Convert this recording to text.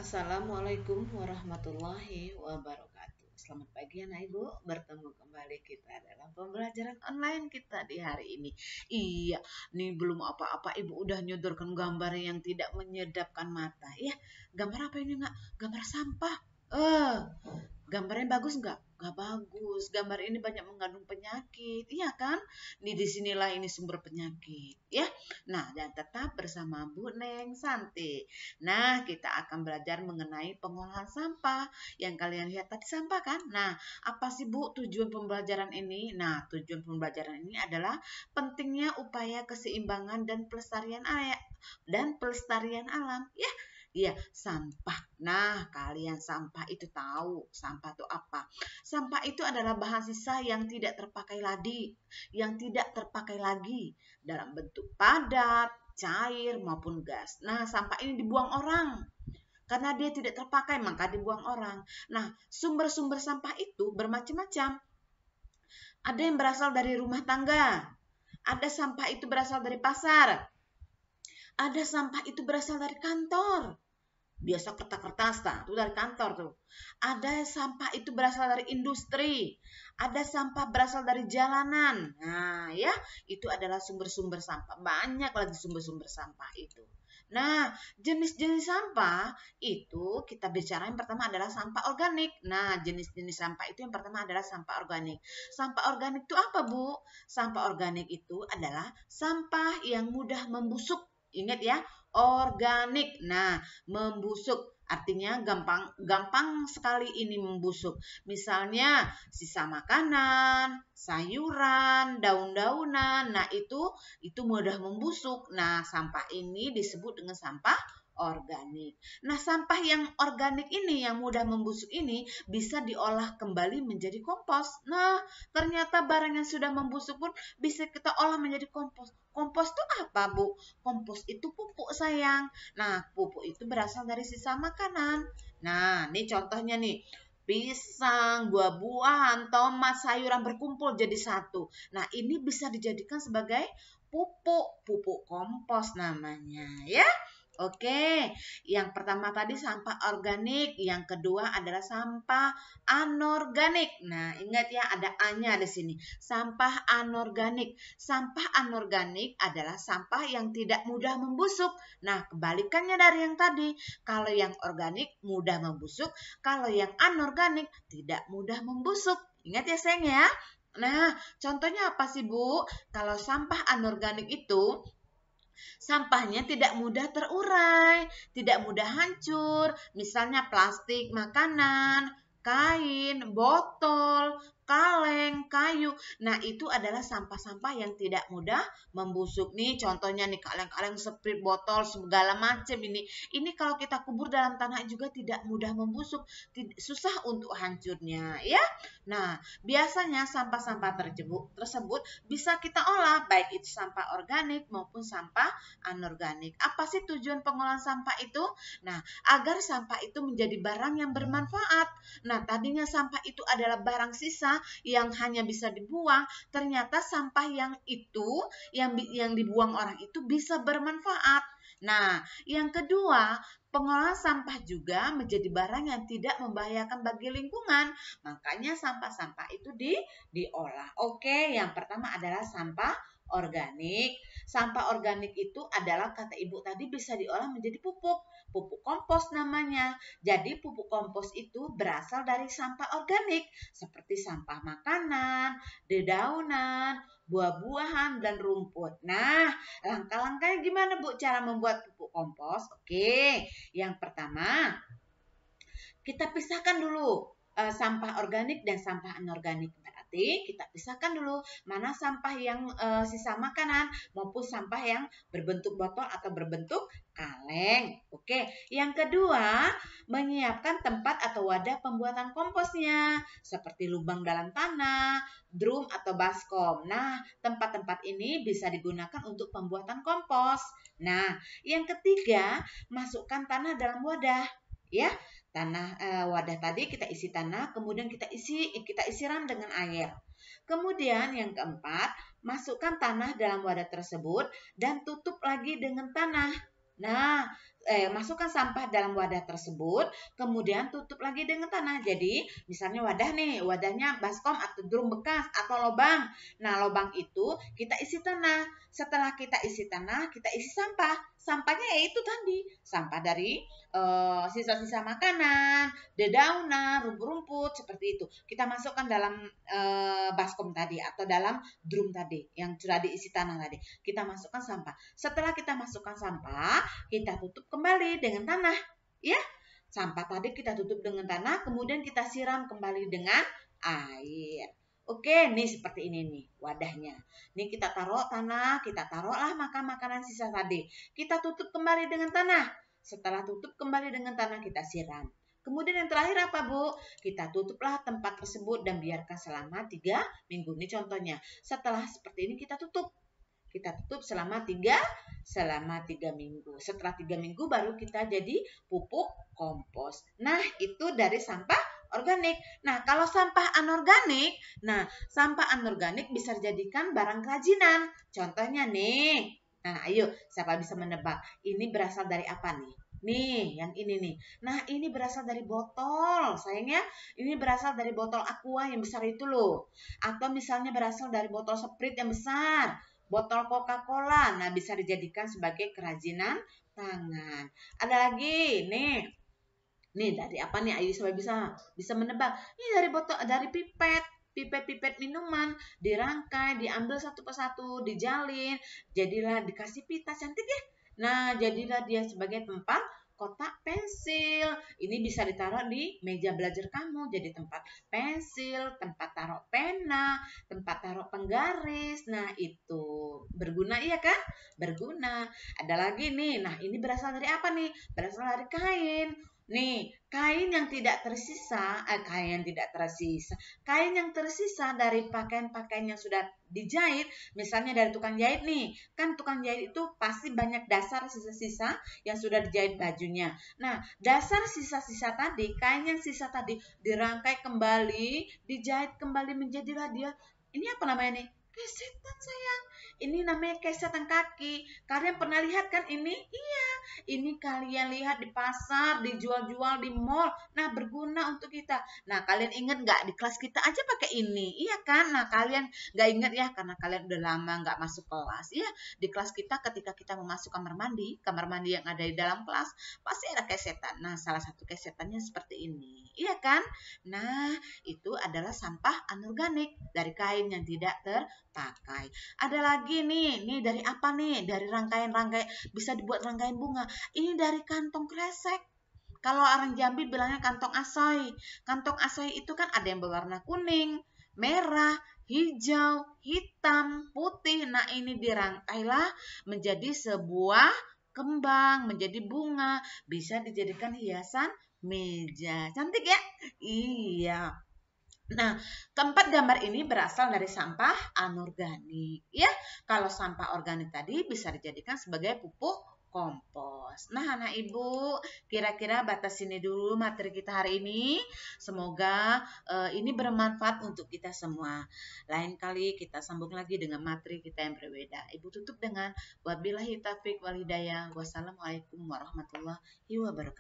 Assalamualaikum warahmatullahi wabarakatuh. Selamat pagi anak ibu, bertemu kembali kita dalam pembelajaran online kita di hari ini. Iya, nih belum apa-apa ibu udah nyodorkan gambar yang tidak menyedapkan mata. Iya, gambar apa ini nak? Gambar sampah. Eh, Gambarnya bagus nggak? Nggak bagus. Gambar ini banyak mengandung penyakit, iya kan? Nih disinilah ini sumber penyakit, ya. Nah, dan tetap bersama Bu Neng Santi. Nah, kita akan belajar mengenai pengolahan sampah. Yang kalian lihat tadi sampah kan? Nah, apa sih Bu tujuan pembelajaran ini? Nah, tujuan pembelajaran ini adalah pentingnya upaya keseimbangan dan pelestarian alam. Ya, iya, sampah. Nah, kalian sampah itu tahu sampah itu apa? Sampah itu adalah bahan sisa yang tidak terpakai lagi dalam bentuk padat, cair maupun gas. Nah, sampah ini dibuang orang. Karena dia tidak terpakai, maka dibuang orang. Nah, sumber-sumber sampah itu bermacam-macam. Ada yang berasal dari rumah tangga. Ada sampah itu berasal dari pasar. Ada sampah itu berasal dari kantor. Biasa kertas-kertas, itu dari kantor tuh. Ada sampah itu berasal dari industri. Ada sampah berasal dari jalanan. Nah, ya, itu adalah sumber-sumber sampah. Banyak lagi sumber-sumber sampah itu. Nah, jenis-jenis sampah itu kita bicara yang pertama adalah sampah organik. Nah, jenis-jenis sampah itu yang pertama adalah sampah organik. Sampah organik itu apa, Bu? Sampah organik itu adalah sampah yang mudah membusuk. Ingat ya, organik. Nah, membusuk artinya gampang sekali ini membusuk. Misalnya sisa makanan, sayuran, daun-daunan. Nah, itu mudah membusuk. Nah, sampah ini disebut dengan sampah organik. Nah, sampah yang organik ini yang mudah membusuk ini bisa diolah kembali menjadi kompos. Nah, ternyata barang yang sudah membusuk pun bisa kita olah menjadi kompos. Kompos itu apa, Bu? Kompos itu pupuk, sayang. Nah, pupuk itu berasal dari sisa makanan. Nah, ini contohnya nih. Pisang, buah-buahan, tomat, sayuran berkumpul jadi satu. Nah, ini bisa dijadikan sebagai pupuk kompos namanya, ya. Oke, yang pertama tadi sampah organik, yang kedua adalah sampah anorganik. Nah, ingat ya ada A-nya di sini. Sampah anorganik. Sampah anorganik adalah sampah yang tidak mudah membusuk. Nah, kebalikannya dari yang tadi. Kalau yang organik mudah membusuk, kalau yang anorganik tidak mudah membusuk. Ingat ya, sayang ya. Nah, contohnya apa sih, Bu? Kalau sampah anorganik itu sampahnya tidak mudah terurai, tidak mudah hancur. Misalnya plastik, makanan, kain, botol, kaleng, kayu. Nah, itu adalah sampah-sampah yang tidak mudah membusuk. Nih contohnya nih kaleng-kaleng, sprit, botol, segala macam ini. Ini kalau kita kubur dalam tanah juga tidak mudah membusuk, susah untuk hancurnya, ya. Nah, biasanya sampah-sampah tersebut bisa kita olah, baik itu sampah organik maupun sampah anorganik. Apa sih tujuan pengolahan sampah itu? Nah, agar sampah itu menjadi barang yang bermanfaat. Nah, tadinya sampah itu adalah barang sisa yang hanya bisa dibuang, ternyata sampah yang dibuang orang itu bisa bermanfaat. Nah, yang kedua, pengolahan sampah juga menjadi barang yang tidak membahayakan bagi lingkungan. Makanya sampah-sampah itu diolah. Oke, yang pertama adalah sampah organik. Sampah organik itu adalah kata ibu tadi bisa diolah menjadi pupuk kompos namanya. Jadi pupuk kompos itu berasal dari sampah organik seperti sampah makanan, dedaunan, buah-buahan, dan rumput. Nah, langkah-langkahnya gimana, Bu, cara membuat pupuk kompos? Oke, yang pertama kita pisahkan dulu sampah organik dan sampah anorganik. Berarti kita pisahkan dulu mana sampah yang sisa makanan maupun sampah yang berbentuk botol atau berbentuk kaleng. Oke, yang kedua, menyiapkan tempat atau wadah pembuatan komposnya seperti lubang dalam tanah, drum atau baskom. Nah, tempat-tempat ini bisa digunakan untuk pembuatan kompos. Nah, yang ketiga, masukkan tanah dalam wadah, ya. Wadah tadi kita isi tanah, kemudian kita siram dengan air. Kemudian yang keempat, masukkan tanah dalam wadah tersebut dan tutup lagi dengan tanah. Nah, masukkan sampah dalam wadah tersebut, kemudian tutup lagi dengan tanah. Jadi, misalnya wadah nih, wadahnya baskom atau drum bekas atau lubang. Nah, lubang itu kita isi tanah. Setelah kita isi tanah, kita isi sampah. Sampahnya yaitu tadi, sampah dari sisa-sisa makanan, dedaunan, rumput-rumput seperti itu. Kita masukkan dalam baskom tadi atau dalam drum tadi yang sudah diisi tanah tadi. Kita masukkan sampah. Setelah kita masukkan sampah, kita tutup kembali dengan tanah, ya. Sampah tadi kita tutup dengan tanah, kemudian kita siram kembali dengan air. Oke, nih seperti ini nih wadahnya. Nih kita taruh tanah, kita taruhlah makanan sisa tadi. Kita tutup kembali dengan tanah. Setelah tutup kembali dengan tanah, kita siram. Kemudian yang terakhir apa, Bu? Kita tutuplah tempat tersebut dan biarkan selama 3 minggu. Ini contohnya. Setelah seperti ini kita tutup. Kita tutup selama 3 minggu. Setelah 3 minggu baru kita jadi pupuk kompos. Nah, itu dari sampah organik. Nah, kalau sampah anorganik, sampah anorganik bisa dijadikan barang kerajinan. Contohnya nih. Nah, ayo, siapa bisa menebak? Ini berasal dari apa nih? Nih, yang ini nih. Nah, ini berasal dari botol. Sayangnya, ini berasal dari botol aqua yang besar itu loh. Atau misalnya berasal dari botol Sprite yang besar. Botol Coca-Cola. Nah, bisa dijadikan sebagai kerajinan tangan. Ada lagi, nih. Nih dari apa nih? Ayu supaya bisa menebak. Ini dari botol, dari pipet minuman, dirangkai, diambil satu persatu, dijalin, jadilah dikasih pita cantik ya. Nah, jadilah dia sebagai tempat kotak pensil. Ini bisa ditaruh di meja belajar kamu, jadi tempat pensil, tempat taruh pena, tempat taruh penggaris. Nah, itu berguna iya kan? Berguna. Ada lagi nih. Nah, ini berasal dari apa nih? Berasal dari kain. Nih, kain yang tersisa dari pakaian-pakaian yang sudah dijahit, misalnya dari tukang jahit nih, kan tukang jahit itu pasti banyak dasar sisa-sisa yang sudah dijahit bajunya. Nah, dasar sisa-sisa tadi, kain yang sisa tadi dirangkai kembali, dijahit kembali menjadilah dia, ini apa namanya nih? Kesetan sayang. Ini namanya kesetan kaki. Kalian pernah lihat kan ini? Iya. Ini kalian lihat di pasar, dijual-jual di mall. Nah, berguna untuk kita. Nah, kalian ingat nggak di kelas kita aja pakai ini? Iya kan? Nah, kalian nggak ingat ya karena kalian udah lama nggak masuk kelas. Iya, di kelas kita ketika kita mau masuk kamar mandi yang ada di dalam kelas, pasti ada kesetan. Nah, salah satu kesetannya seperti ini. Iya kan? Nah, itu adalah sampah anorganik dari kain yang tidak terpakai. Ada lagi nih dari apa nih? Dari rangkaian-rangkaian, bisa dibuat rangkaian bunga. Ini dari kantong kresek. Kalau orang Jambi bilangnya kantong asoy. Kantong asoy itu kan ada yang berwarna kuning, merah, hijau, hitam, putih. Nah, ini dirangkailah menjadi sebuah kembang, menjadi bunga, bisa dijadikan hiasan meja. Cantik ya? Iya. Nah, keempat gambar ini berasal dari sampah anorganik. Ya, kalau sampah organik tadi bisa dijadikan sebagai pupuk kompos. Nah, anak ibu, kira-kira batas sini dulu materi kita hari ini. Semoga ini bermanfaat untuk kita semua. Lain kali kita sambung lagi dengan materi kita yang berbeda. Ibu tutup dengan wabillahi taufiq wal hidayah. Wassalamualaikum warahmatullahi wabarakatuh.